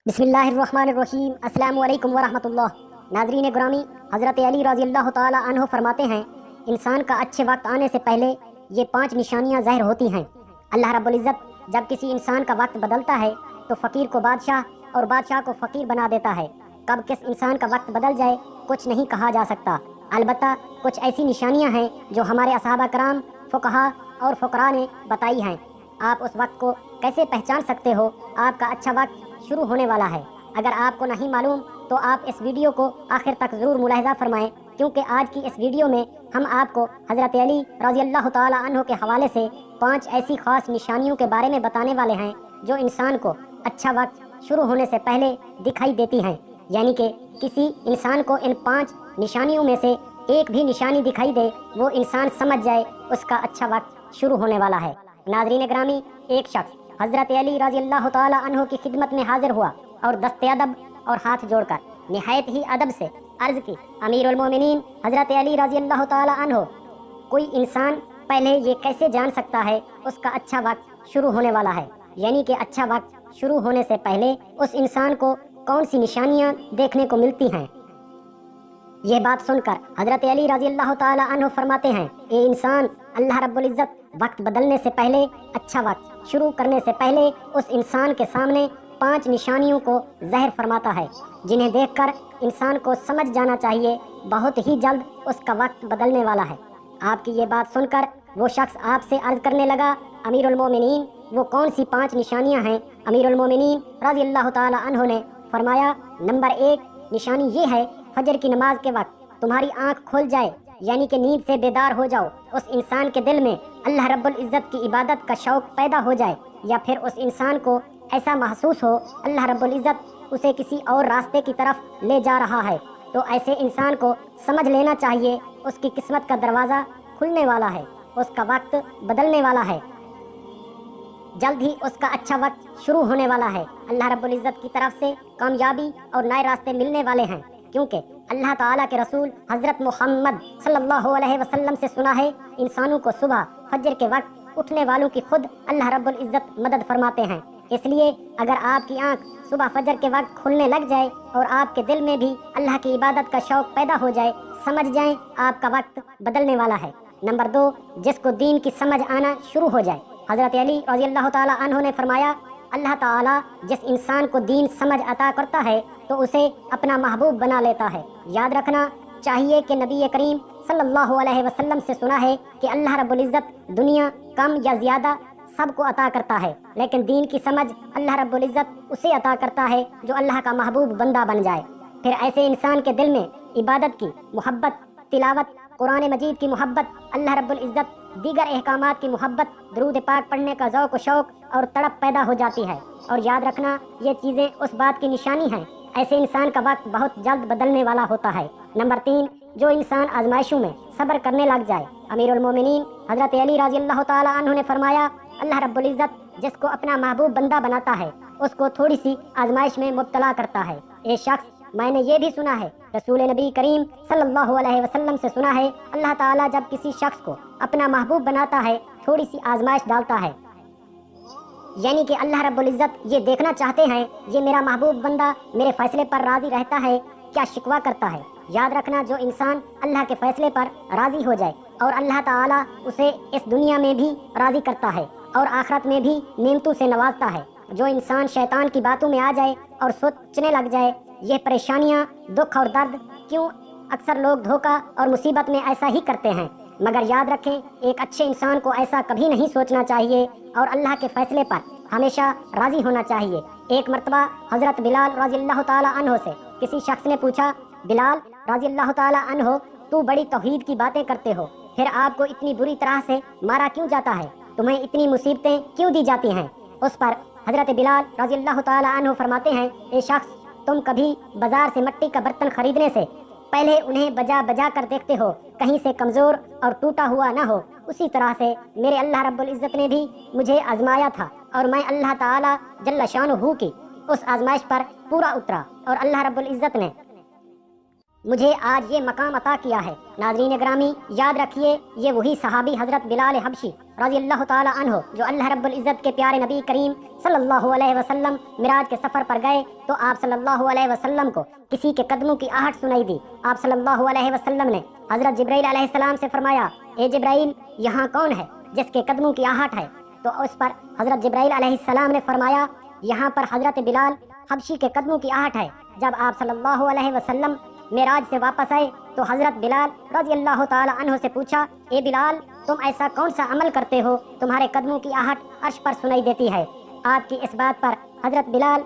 بسم اللہ الرحمن الرحیم۔ السلام علیکم ورحمۃ اللہ۔ ناظرین گرامی، حضرت علی رضی اللہ تعالی عنہ فرماتے ہیں، انسان کا اچھے وقت آنے سے پہلے یہ 5 نشانیاں ظاہر ہوتی ہیں۔ اللہ رب العزت جب کسی انسان کا وقت بدلتا ہے تو فقیر کو بادشاہ اور بادشاہ کو فقیر بنا دیتا ہے۔ کب کس انسان کا وقت بدل جائے کچھ نہیں کہا جا سکتا، البتہ کچھ ایسی نشانیاں ہیں جو ہمارے صحابہ کرام، فقہا اور فقراء نے بتائی ہیں۔ آپ اس وقت کو کیسے پہچان سکتے ہو؟ آپ کا اچھا وقت شروع ہونے والا ہے۔ اگر آپ کو نہیں معلوم تو آپ اس ویڈیو کو آخر تک ضرور ملاحظہ فرمائیں، کیونکہ آج کی اس ویڈیو میں ہم آپ کو حضرت علی رضی اللہ تعالی عنہ کے حوالے سے 5 ایسی خاص نشانیوں کے بارے میں بتانے والے ہیں جو انسان کو اچھا وقت شروع ہونے سے پہلے دکھائی دیتی ہیں۔ یعنی کہ کسی انسان کو ان 5 نشانیوں میں سے ایک بھی نشانی دکھائی دے، وہ انسان سمجھ جائے اس کا اچھا وقت شروع ہونے والا ہے۔ ناظرین گرامی، ایک شخص حضرت علی رضی اللہ تعالی عنہ کی خدمت میں حاضر ہوا اور دست ادب اور ہاتھ جوڑ کر نہایت ہی ادب سے عرض کی، امیر المومنین حضرت علی رضی اللہ تعالی عنہ، کوئی انسان پہلے یہ کیسے جان سکتا ہے اس کا اچھا وقت شروع ہونے والا ہے؟ یعنی کہ اچھا وقت شروع ہونے سے پہلے اس انسان کو کون سی نشانیاں دیکھنے کو ملتی ہیں؟ یہ بات سن کر حضرت علی رضی اللہ تعالی عنہ فرماتے ہیں، اے انسان، اللہ رب العزت وقت بدلنے سے پہلے، اچھا وقت شروع کرنے سے پہلے اس انسان کے سامنے 5 نشانیوں کو ظاہر فرماتا ہے، جنہیں دیکھ کر انسان کو سمجھ جانا چاہیے بہت ہی جلد اس کا وقت بدلنے والا ہے۔ آپ کی یہ بات سن کر وہ شخص آپ سے عرض کرنے لگا، امیر المومنین وہ کون سی 5 نشانیاں ہیں؟ امیر المومنین رضی اللہ تعالی عنہ نے فرمایا، نمبر 1 نشانی یہ ہے، فجر کی نماز کے وقت تمہاری آنکھ کھل جائے، یعنی کہ نیند سے بیدار ہو جاؤ، اس انسان کے دل میں اللہ رب العزت کی عبادت کا شوق پیدا ہو جائے، یا پھر اس انسان کو ایسا محسوس ہو اللہ رب العزت اسے کسی اور راستے کی طرف لے جا رہا ہے، تو ایسے انسان کو سمجھ لینا چاہیے اس کی قسمت کا دروازہ کھلنے والا ہے، اس کا وقت بدلنے والا ہے، جلد ہی اس کا اچھا وقت شروع ہونے والا ہے۔ اللہ رب العزت کی طرف سے کامیابی اور نئے راستے ملنے والے ہیں، کیونکہ اللہ تعالیٰ کے رسول حضرت محمد صلی اللہ علیہ وسلم سے سنا ہے، انسانوں کو صبح فجر کے وقت اٹھنے والوں کی خود اللہ رب العزت مدد فرماتے ہیں۔ اس لیے اگر آپ کی آنکھ صبح فجر کے وقت کھلنے لگ جائے اور آپ کے دل میں بھی اللہ کی عبادت کا شوق پیدا ہو جائے، سمجھ جائیں آپ کا وقت بدلنے والا ہے۔ نمبر 2، جس کو دین کی سمجھ آنا شروع ہو جائے۔ حضرت علی رضی اللہ تعالی عنہ نے فرمایا، اللہ تعالیٰ جس انسان کو دین سمجھ عطا کرتا ہے تو اسے اپنا محبوب بنا لیتا ہے۔ یاد رکھنا چاہیے کہ نبی کریم صلی اللہ علیہ وسلم سے سنا ہے کہ اللہ رب العزت دنیا کم یا زیادہ سب کو عطا کرتا ہے، لیکن دین کی سمجھ اللہ رب العزت اسے عطا کرتا ہے جو اللہ کا محبوب بندہ بن جائے۔ پھر ایسے انسان کے دل میں عبادت کی محبت، تلاوت قرآن مجید کی محبت، اللہ رب العزت دیگر احکامات کی محبت، درود پاک پڑھنے کا ذوق و شوق اور تڑپ پیدا ہو جاتی ہے۔ اور یاد رکھنا یہ چیزیں اس بات کی نشانی ہیں، ایسے انسان کا وقت بہت جلد بدلنے والا ہوتا ہے۔ نمبر 3، جو انسان آزمائشوں میں صبر کرنے لگ جائے۔ امیر المومنین حضرت علی رضی اللہ تعالی عنہ نے فرمایا، اللہ رب العزت جس کو اپنا محبوب بندہ بناتا ہے اس کو تھوڑی سی آزمائش میں مبتلا کرتا ہے۔ ایک شخص، میں نے یہ بھی سنا ہے، رسول نبی کریم صلی اللہ علیہ وسلم سے سنا ہے، اللہ تعالیٰ جب کسی شخص کو اپنا محبوب بناتا ہے تھوڑی سی آزمائش ڈالتا ہے، یعنی کہ اللہ رب العزت یہ دیکھنا چاہتے ہیں یہ میرا محبوب بندہ میرے فیصلے پر راضی رہتا ہے کیا شکوہ کرتا ہے۔ یاد رکھنا جو انسان اللہ کے فیصلے پر راضی ہو جائے اور اللہ تعالیٰ اسے اس دنیا میں بھی راضی کرتا ہے اور آخرت میں بھی نعمتوں سے نوازتا ہے۔ جو انسان شیطان کی باتوں میں آ جائے اور سوچنے لگ جائے یہ پریشانیاں، دکھ اور درد کیوں، اکثر لوگ دھوکہ اور مصیبت میں ایسا ہی کرتے ہیں، مگر یاد رکھیں ایک اچھے انسان کو ایسا کبھی نہیں سوچنا چاہیے اور اللہ کے فیصلے پر ہمیشہ راضی ہونا چاہیے۔ ایک مرتبہ حضرت بلال رضی اللہ تعالی عنہ سے کسی شخص نے پوچھا، بلال رضی اللہ تعالی عنہ، تو بڑی توحید کی باتیں کرتے ہو، پھر آپ کو اتنی بری طرح سے مارا کیوں جاتا ہے؟ تمہیں اتنی مصیبتیں کیوں دی جاتی ہیں؟ اس پر حضرت بلال رضی اللہ تعالی عنہ فرماتے ہیں، اے شخص، تم کبھی بازار سے مٹی کا برتن خریدنے سے پہلے انہیں بجا بجا کر دیکھتے ہو کہیں سے کمزور اور ٹوٹا ہوا نہ ہو؟ اسی طرح سے میرے اللہ رب العزت نے بھی مجھے آزمایا تھا اور میں اللہ تعالی جل شانہ کی اس آزمائش پر پورا اترا اور اللہ رب العزت نے مجھے آج یہ مقام عطا کیا ہے۔ ناظرین گرامی، یاد رکھیے یہ وہی صحابی حضرت بلال حبشی رضی اللہ تعالی عنہ جو اللہ رب العزت کے پیارے نبی کریم صلی اللہ علیہ وسلم معراج کے سفر پر گئے تو آپ صلی اللہ علیہ وسلم کو کسی کے قدموں کی آہٹ سنائی دی۔ آپ صلی اللہ علیہ وسلم نے حضرت جبرائیل علیہ السلام سے فرمایا، اے جبرائیل یہاں کون ہے جس کے قدموں کی آہٹ ہے؟ تو اس پر حضرت جبرائیل علیہ السلام نے فرمایا، یہاں پر حضرت بلال حبشی کے قدموں کی آہٹ ہے۔ جب آپ صلی اللہ علیہ وسلم معراج سے واپس آئے تو حضرت بلال رضی اللہ تعالی عنہ سے پوچھا، اے بلال تم ایسا کون سا عمل کرتے ہو تمہارے قدموں کی آہٹ عرش پر سنائی دیتی ہے؟ آپ کی اس بات پر حضرت بلال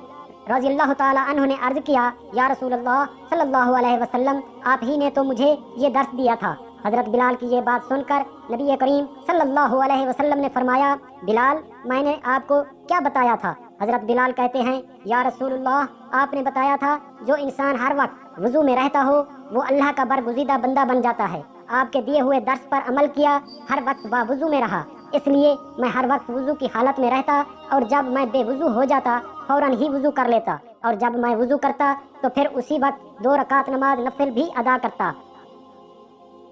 رضی اللہ تعالی عنہ نے عرض کیا، یا رسول اللہ صلی اللہ علیہ وسلم آپ ہی نے تو مجھے یہ درس دیا تھا۔ حضرت بلال کی یہ بات سن کر نبی کریم صلی اللہ علیہ وسلم نے فرمایا، بلال میں نے آپ کو کیا بتایا تھا؟ حضرت بلال کہتے ہیں، یا رسول اللہ آپ نے بتایا تھا جو انسان ہر وقت وضو میں رہتا ہو وہ اللہ کا برگزیدہ بندہ بن جاتا ہے۔ آپ کے دیے ہوئے درس پر عمل کیا، ہر وقت باوضو میں رہا، اس لیے میں ہر وقت وضو کی حالت میں رہتا اور جب میں بے وضو ہو جاتا فوراً ہی وضو کر لیتا، اور جب میں وضو کرتا تو پھر اسی وقت 2 رکعت نماز نفل بھی ادا کرتا۔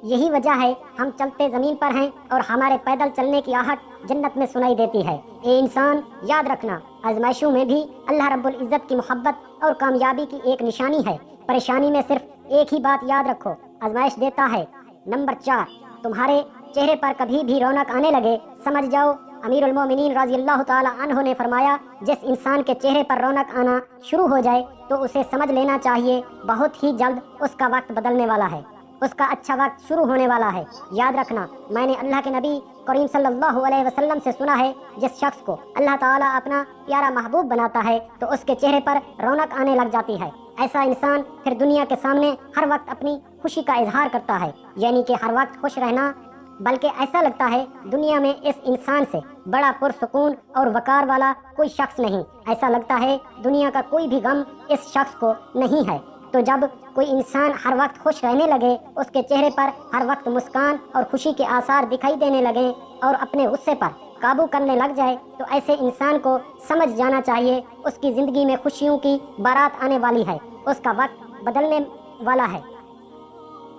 یہی وجہ ہے ہم چلتے زمین پر ہیں اور ہمارے پیدل چلنے کی آہٹ جنت میں سنائی دیتی ہے۔ اے انسان یاد رکھنا، آزمائشوں میں بھی اللہ رب العزت کی محبت اور کامیابی کی ایک نشانی ہے۔ پریشانی میں صرف ایک ہی بات یاد رکھو، آزمائش دیتا ہے۔ نمبر 4، تمہارے چہرے پر کبھی بھی رونق آنے لگے سمجھ جاؤ امیر المومنین رضی اللہ تعالی عنہ نے فرمایا، جس انسان کے چہرے پر رونق آنا شروع ہو جائے تو اسے سمجھ لینا چاہیے بہت ہی جلد اس کا وقت بدلنے والا ہے، اس کا اچھا وقت شروع ہونے والا ہے۔ یاد رکھنا، میں نے اللہ کے نبی کریم صلی اللہ علیہ وسلم سے سنا ہے، جس شخص کو اللہ تعالیٰ اپنا پیارا محبوب بناتا ہے تو اس کے چہرے پر رونق آنے لگ جاتی ہے۔ ایسا انسان پھر دنیا کے سامنے ہر وقت اپنی خوشی کا اظہار کرتا ہے، یعنی کہ ہر وقت خوش رہنا، بلکہ ایسا لگتا ہے دنیا میں اس انسان سے بڑا پرسکون اور وقار والا کوئی شخص نہیں، ایسا لگتا ہے دنیا کا کوئی بھی غم اس شخص کو نہیں ہے۔ تو جب کوئی انسان ہر وقت خوش رہنے لگے، اس کے چہرے پر ہر وقت مسکان اور خوشی کے آثار دکھائی دینے لگیں اور اپنے غصے پر قابو کرنے لگ جائے تو ایسے انسان کو سمجھ جانا چاہیے اس کی زندگی میں خوشیوں کی بارات آنے والی ہے، اس کا وقت بدلنے والا ہے۔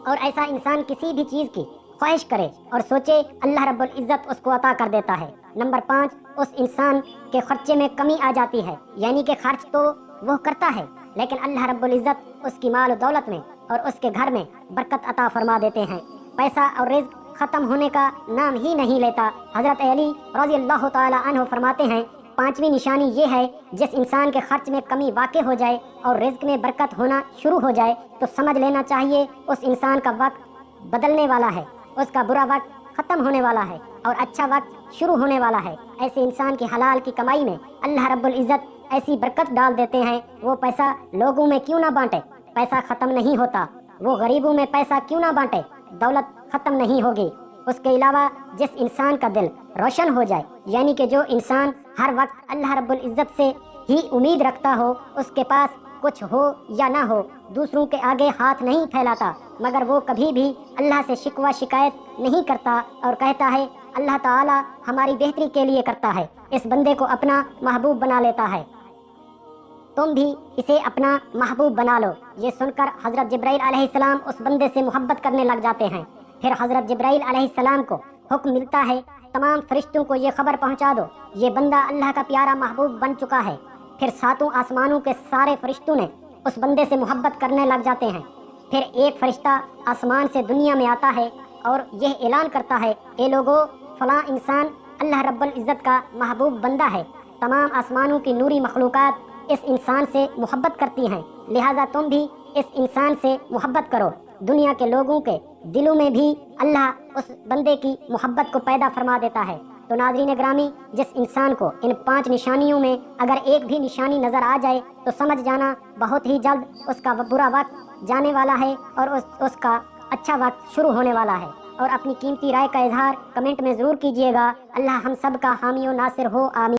اور ایسا انسان کسی بھی چیز کی خواہش کرے اور سوچے اللہ رب العزت اس کو عطا کر دیتا ہے۔ نمبر 5، اس انسان کے خرچے میں کمی آ جاتی ہے، یعنی کہ خرچ تو وہ کرتا ہے لیکن اللہ رب العزت اس کی مال و دولت میں اور اس کے گھر میں برکت عطا فرما دیتے ہیں۔ پیسہ اور رزق ختم ہونے کا نام ہی نہیں لیتا۔ حضرت علی رضی اللہ تعالی عنہ فرماتے ہیں، 5ویں نشانی یہ ہے، جس انسان کے خرچ میں کمی واقع ہو جائے اور رزق میں برکت ہونا شروع ہو جائے تو سمجھ لینا چاہیے اس انسان کا وقت بدلنے والا ہے، اس کا برا وقت ختم ہونے والا ہے اور اچھا وقت شروع ہونے والا ہے۔ ایسے انسان کی حلال کی کمائی میں اللہ رب العزت ایسی برکت ڈال دیتے ہیں، وہ پیسہ لوگوں میں کیوں نہ بانٹے، پیسہ ختم نہیں ہوتا، وہ غریبوں میں پیسہ کیوں نہ بانٹے، دولت ختم نہیں ہوگی۔ اس کے علاوہ جس انسان کا دل روشن ہو جائے، یعنی کہ جو انسان ہر وقت اللہ رب العزت سے ہی امید رکھتا ہو، اس کے پاس کچھ ہو یا نہ ہو دوسروں کے آگے ہاتھ نہیں پھیلاتا، مگر وہ کبھی بھی اللہ سے شکوہ شکایت نہیں کرتا اور کہتا ہے اللہ تعالی ہماری بہتری کے لیے کرتا ہے، اس بندے کو اپنا محبوب بنا لیتا ہے، تم بھی اسے اپنا محبوب بنا لو۔ یہ سن کر حضرت جبرائیل علیہ السلام اس بندے سے محبت کرنے لگ جاتے ہیں۔ پھر حضرت جبرائیل علیہ السلام کو حکم ملتا ہے، تمام فرشتوں کو یہ خبر پہنچا دو، یہ بندہ اللہ کا پیارا محبوب بن چکا ہے۔ پھر 7 آسمانوں کے سارے فرشتوں نے اس بندے سے محبت کرنے لگ جاتے ہیں۔ پھر ایک فرشتہ آسمان سے دنیا میں آتا ہے اور یہ اعلان کرتا ہے، اے لوگو فلاں انسان اللہ رب العزت کا محبوب بندہ ہے، تمام آسمانوں کی نوری مخلوقات اس انسان سے محبت کرتی ہیں، لہٰذا تم بھی اس انسان سے محبت کرو۔ دنیا کے لوگوں کے دلوں میں بھی اللہ اس بندے کی محبت کو پیدا فرما دیتا ہے۔ تو ناظرین گرامی، جس انسان کو ان 5 نشانیوں میں اگر ایک بھی نشانی نظر آ جائے تو سمجھ جانا بہت ہی جلد اس کا برا وقت جانے والا ہے اور اس کا اچھا وقت شروع ہونے والا ہے۔ اور اپنی قیمتی رائے کا اظہار کمنٹ میں ضرور کیجیے گا۔ اللہ ہم سب کا حامی و ناصر ہو، آمین۔